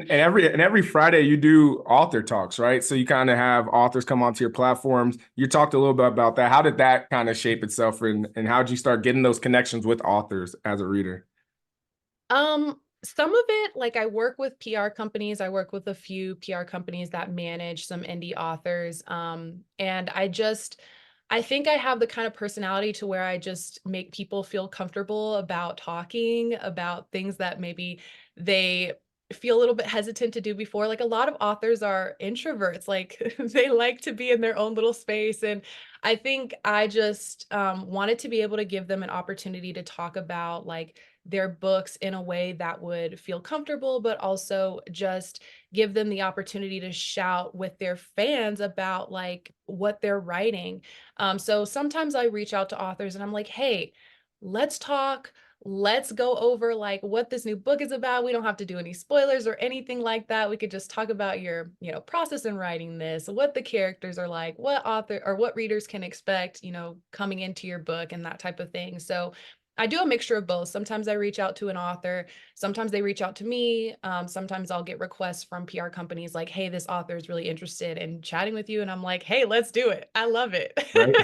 And every Friday you do author talks, right? So you kind of have authors come onto your platforms. You talked a little bit about that. How did that kind of shape itself, and how did you start getting those connections with authors as a reader? Some of it, like I work with PR companies. I work with a few PR companies that manage some indie authors. And I think I have the kind of personality to where I just make people feel comfortable about talking about things that maybe they feel a little bit hesitant to do before. Like a lot of authors are introverts, like they like to be in their own little space. And I think I just wanted to be able to give them an opportunity to talk about like their books in a way that would feel comfortable, but also just give them the opportunity to shout with their fans about like what they're writing. So sometimes I reach out to authors and I'm like, hey, let's talk. Let's go over like what this new book is about. We don't have to do any spoilers or anything like that. We could just talk about your, process in writing this, what the characters are like, what author or what readers can expect, coming into your book and that type of thing. So I do a mixture of both. Sometimes I reach out to an author, sometimes they reach out to me. Sometimes I'll get requests from PR companies like, hey, this author is really interested in chatting with you. And I'm like, hey, let's do it. I love it. Right.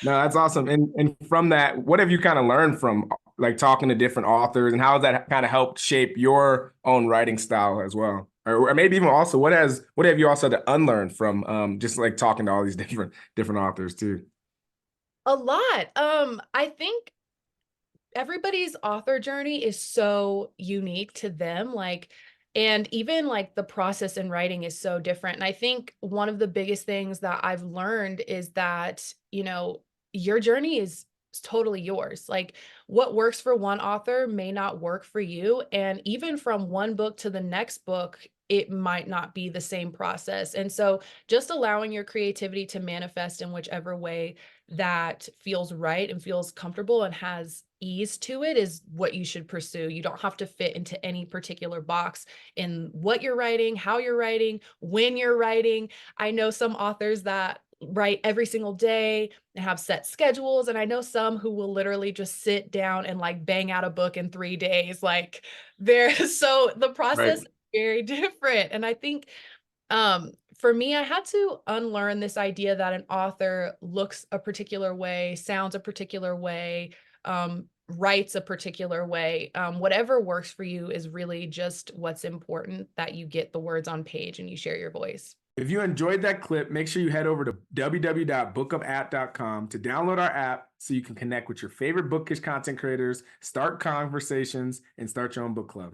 No, that's awesome. And from that, what have you kind of learned from like talking to different authors, and how has that kind of helped shape your own writing style as well? Or maybe even also what have you also had to unlearn from just like talking to all these different authors too? A lot. I think everybody's author journey is so unique to them. Like, and even like the process in writing is so different. And I think one of the biggest things that I've learned is that, your journey is totally yours. Like, what works for one author may not work for you. And even from one book to the next book, it might not be the same process. And so just allowing your creativity to manifest in whichever way that feels right and feels comfortable and has ease to it is what you should pursue. You don't have to fit into any particular box in what you're writing, how you're writing, when you're writing. I know some authors that write every single day and have set schedules, and I know some who will literally just sit down and like bang out a book in 3 days. Like there so the Right. process is very different. And I think for me, I had to unlearn this idea that an author looks a particular way, sounds a particular way, writes a particular way. Whatever works for you is really just what's important, that you get the words on page and you share your voice. If you enjoyed that clip, make sure you head over to www.bookumapp.com to download our app so you can connect with your favorite bookish content creators, start conversations, and start your own book club.